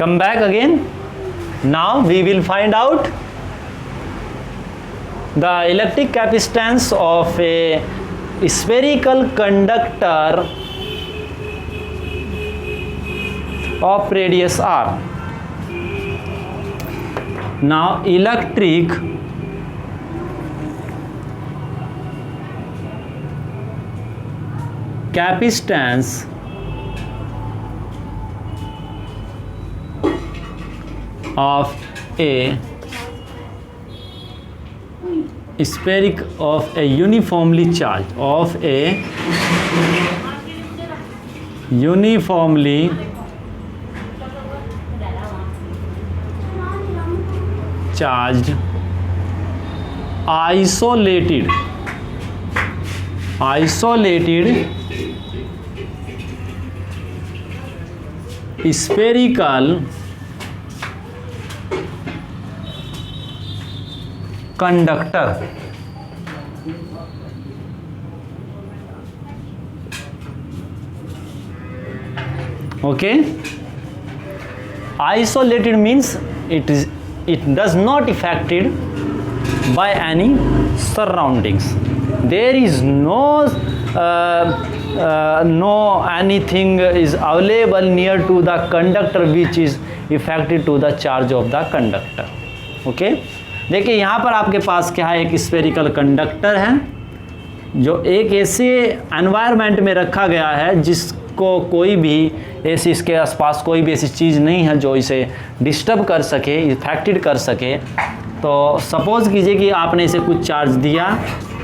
Come back again. Now we will find out the electric capacitance of a spherical conductor of radius r. Now electric capacitance of a spherical of a uniformly charged isolated spherical conductor. Okay, isolated means it does not affected by any surroundings. There is no anything is available near to the conductor which is affected to the charge of the conductor. Okay, देखिए यहाँ पर आपके पास क्या है, एक spherical conductor है जो एक ऐसे एनवायरनमेंट में रखा गया है जिसको कोई भी ऐसी, इसके आसपास कोई भी ऐसी चीज़ नहीं है जो इसे डिस्टर्ब कर सके, इफेक्टेड कर सके। तो सपोज़ कीजिए कि आपने इसे कुछ चार्ज दिया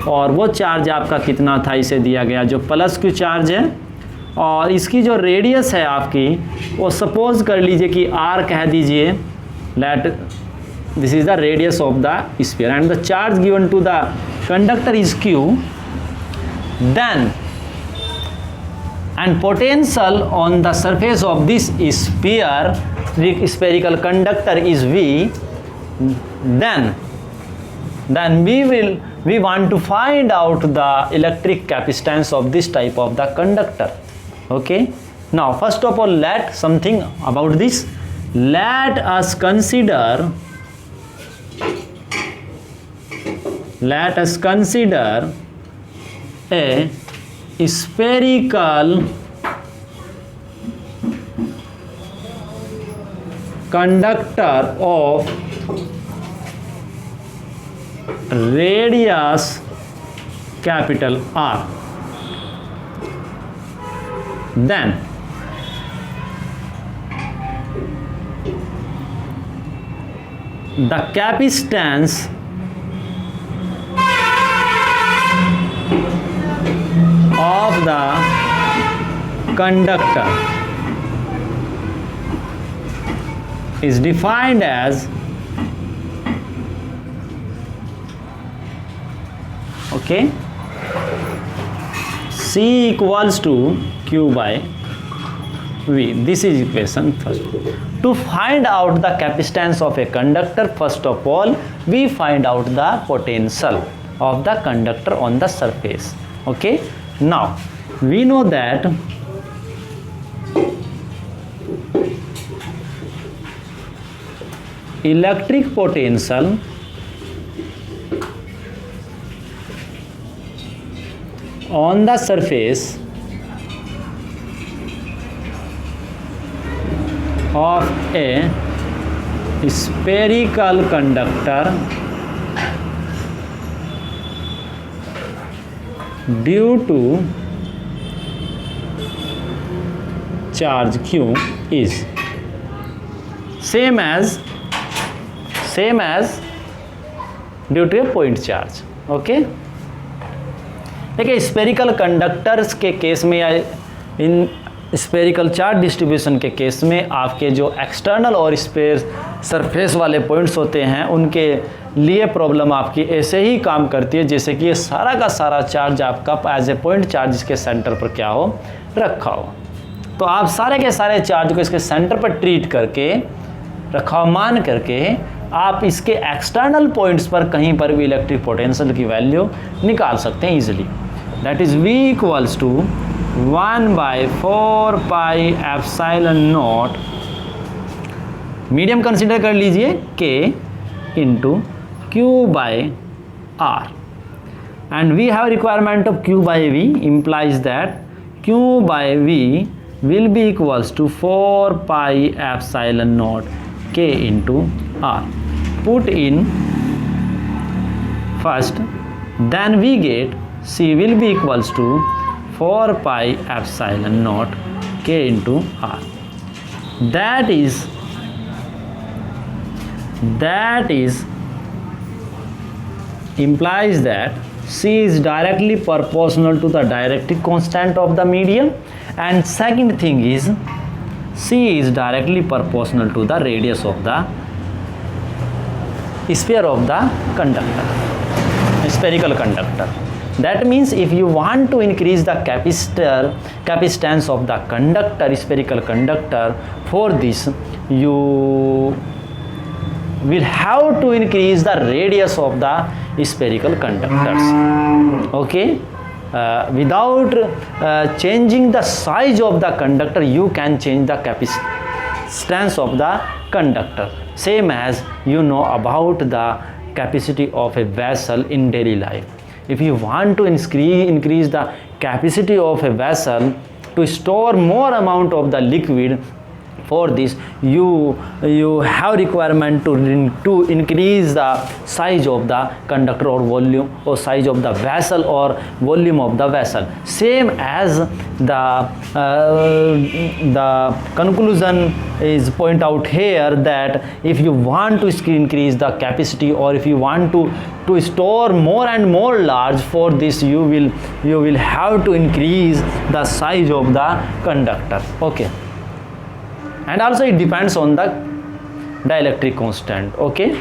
और वो चार्ज आपका कितना था, इसे दिया गया जो प्लस क्यू चार्ज है, और इसकी जो रेडियस है आपकी वो सपोज़ कर लीजिए कि आर कह दीजिए, late this is the radius of the sphere and the charge given to the conductor is q, then and potential on the surface of this sphere, spherical conductor is v, then we want to find out the electric capacitance of this type of the conductor. Okay, now first of all let something about this, let us consider a spherical conductor of radius capital R. Then the capacitance of the conductor is defined as, okay, C equals to Q by V. This is equation first. To find out the capacitance of a conductor, first of all we find out the potential of the conductor on the surface. Okay, now we know that electric potential on the surface of a spherical conductor due to charge Q is same as due to a point charge. Okay, देखिए spherical conductors के case में या in spherical charge distribution के case में आपके जो external और space surface वाले पॉइंट्स होते हैं उनके लिए प्रॉब्लम आपकी ऐसे ही काम करती है जैसे कि ये सारा का सारा चार्ज आपका एज ए पॉइंट चार्ज इसके सेंटर पर क्या हो, रखा हो। तो आप सारे के सारे चार्ज को इसके सेंटर पर ट्रीट करके रखा मान करके आप इसके एक्सटर्नल पॉइंट्स पर कहीं पर भी इलेक्ट्रिक पोटेंशियल की वैल्यू निकाल सकते हैं easily. That is V equals to 1/4 pi epsilon naught medium consider कर लीजिए K into Q by R, and we have requirement of Q by V implies that Q by V will be equals to 4 pi epsilon naught K into R. Put in first, then we get C will be equals to 4 pi epsilon naught K into R. That is implies that C is directly proportional to the dielectric constant of the medium, and second thing is C is directly proportional to the radius of the sphere of the conductor, spherical conductor. That means if you want to increase the capacitance of the conductor, spherical conductor, for this you will have to increase the radius of the spherical conductors. Okay, without changing the size of the conductor, you can change the capacitance of the conductor. Same as you know about the capacity of a vessel in daily life. If you want to increase the capacity of a vessel to store more amount of the liquid, for this you have requirement to increase the size of the conductor or volume or size of the vessel or volume of the vessel. Same as the conclusion is point out here, that if you want to increase the capacity, or if you want to store more and more large, for this you will have to increase the size of the conductor. Okay, and also it depends on the dielectric constant. Okay,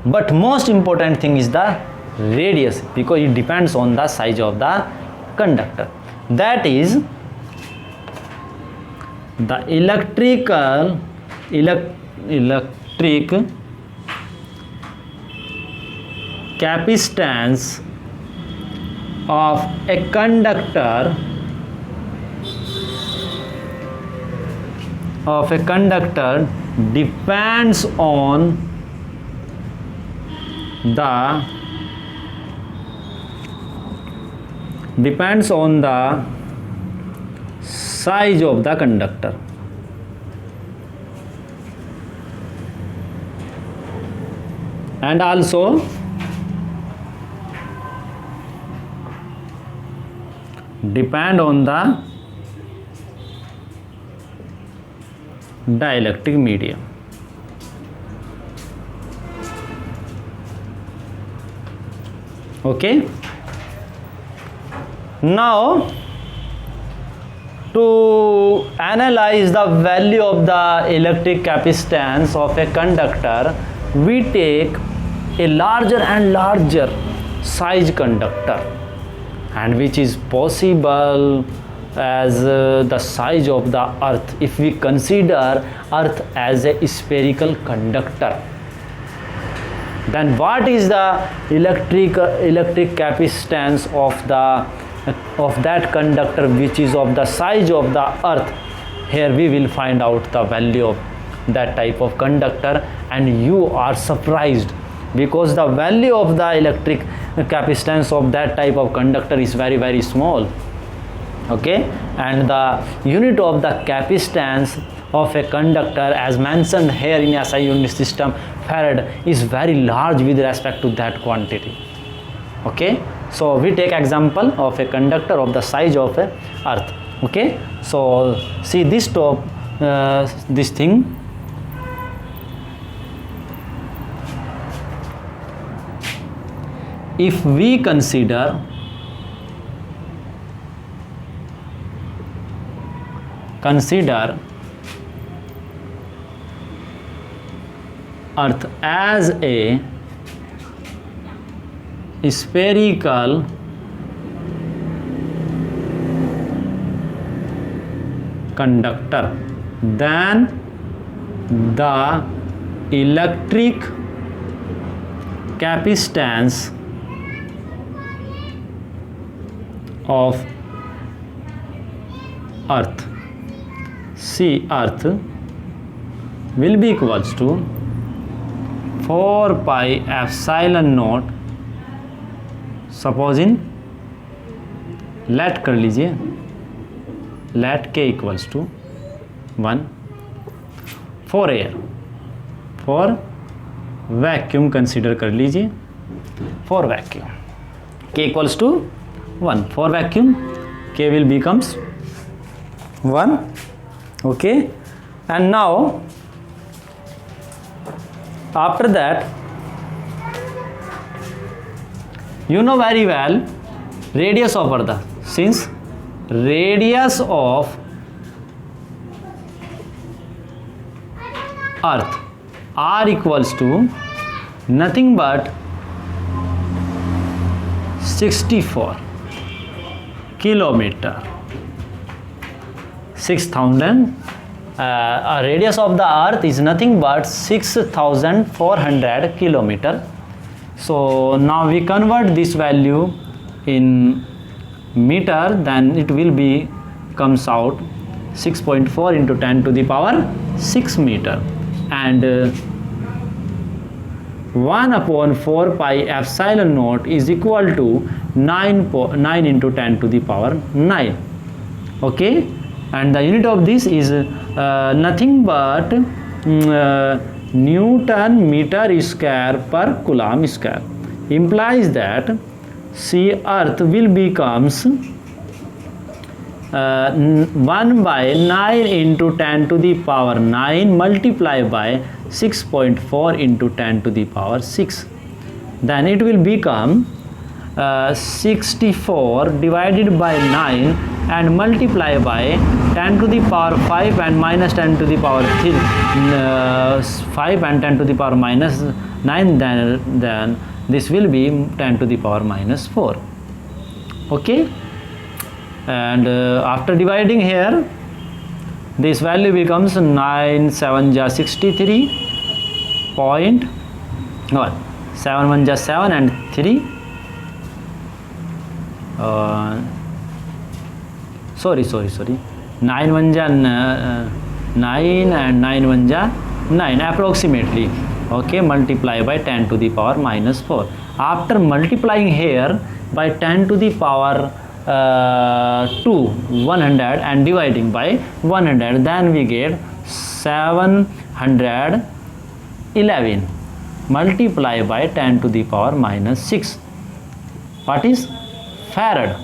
but most important thing is the radius, because it depends on the size of the conductor. That is the electric capacitance of a conductor depends on the size of the conductor. And also depend on the dielectric medium. Okay, now to analyze the value of the electric capacitance of a conductor, we take a larger and larger size conductor, and which is possible as the size of the earth. If we consider earth as a spherical conductor, then what is the electric capacitance of that conductor which is of the size of the earth? Here we will find out the value of that type of conductor, and you are surprised, because the value of the electric capacitance of that type of conductor is very, very small. Okay, and the unit of the capacitance of a conductor, as mentioned here in SI unit system, farad, is very large with respect to that quantity. Okay, so we take example of a conductor of the size of a earth. Okay, so see this top this thing. If we consider earth as a spherical conductor, then the electric capacitance of earth, see earth, will be equals to 4 pi epsilon naught, supposing let कर लीजिए, let K equals to 1 for air, for vacuum consider कर लीजिए, for vacuum K equals to 1 for vacuum, K will becomes 1. Okay, and now after that, you know very well radius of Earth, since radius of Earth r equals to nothing but 64 kilometer, 6,000. Radius of the earth is nothing but 6,400 kilometer. So now we convert this value in meter, then it will be comes out 6.4 into 10 to the power 6 meter, and 1 upon 4 pi epsilon naught is equal to 9 into 10 to the power 9. Okay, and the unit of this is nothing but Newton meter square per coulomb square, implies that see earth will becomes 1 by 9 into 10 to the power 9 multiplied by 6.4 into 10 to the power 6, then it will become 64 divided by 9 and multiply by 10 to the power 5 and minus 10 to the power 3, 5 and 10 to the power minus 9, then this will be 10 to the power minus 4. Okay, and after dividing here, this value becomes 9 7 ja 63 point, no, 7 1 ja 7 and 3 sorry 9 1 ja 9 and 9 1 ja 9 approximately. Okay, multiply by 10 to the power minus 4. After multiplying here by 10 to the power 2 100 and dividing by 100, then we get 711 multiply by 10 to the power minus 6. What is farad?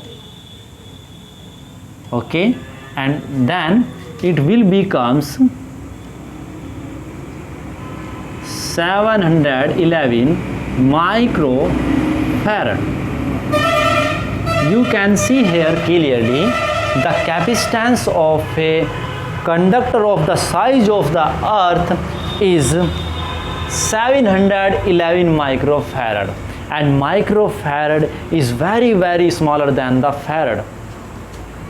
Okay, and then it will becomes 711 microfarad. You can see here clearly the capacitance of a conductor of the size of the earth is 711 microfarad, and microfarad is very, very smaller than the farad.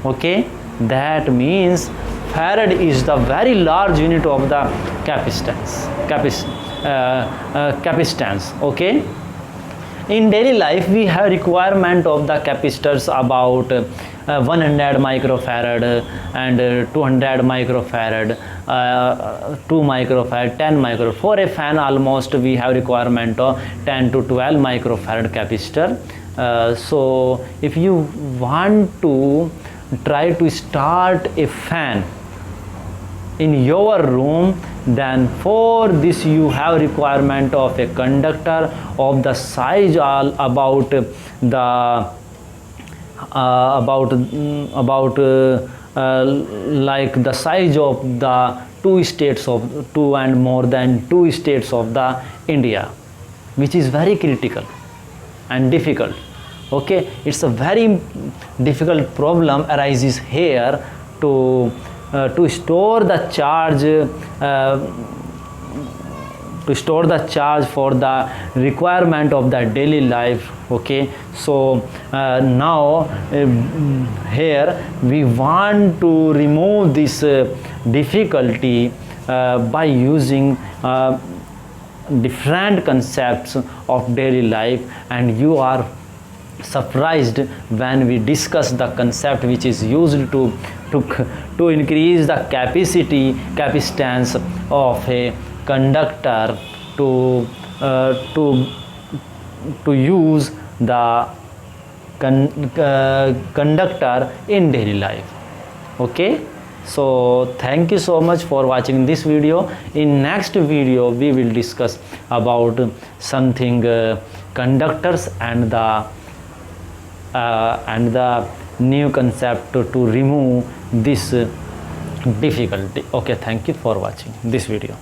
Okay, that means farad is the very large unit of the capacitance. Okay, in daily life we have requirement of the capacitors about 100 microfarad and 200 microfarad, 2 microfarad, 10 microfarad. For a fan almost we have requirement of 10 to 12 microfarad capacitor. So if you want to try to start a fan in your room, then for this you have requirement of a conductor of the size all about like the size of the two states of two and more than two states of the India, which is very critical and difficult. Okay, it's a very difficult problem arises here to store the charge for the requirement of the daily life. Okay, so now here we want to remove this difficulty by using different concepts of daily life, and you are surprised when we discuss the concept which is used to increase the capacitance of a conductor to use the conductor in daily life. Okay, so thank you so much for watching this video. In next video we will discuss about something conductors and the new concept to remove this difficulty. Okay, thank you for watching this video.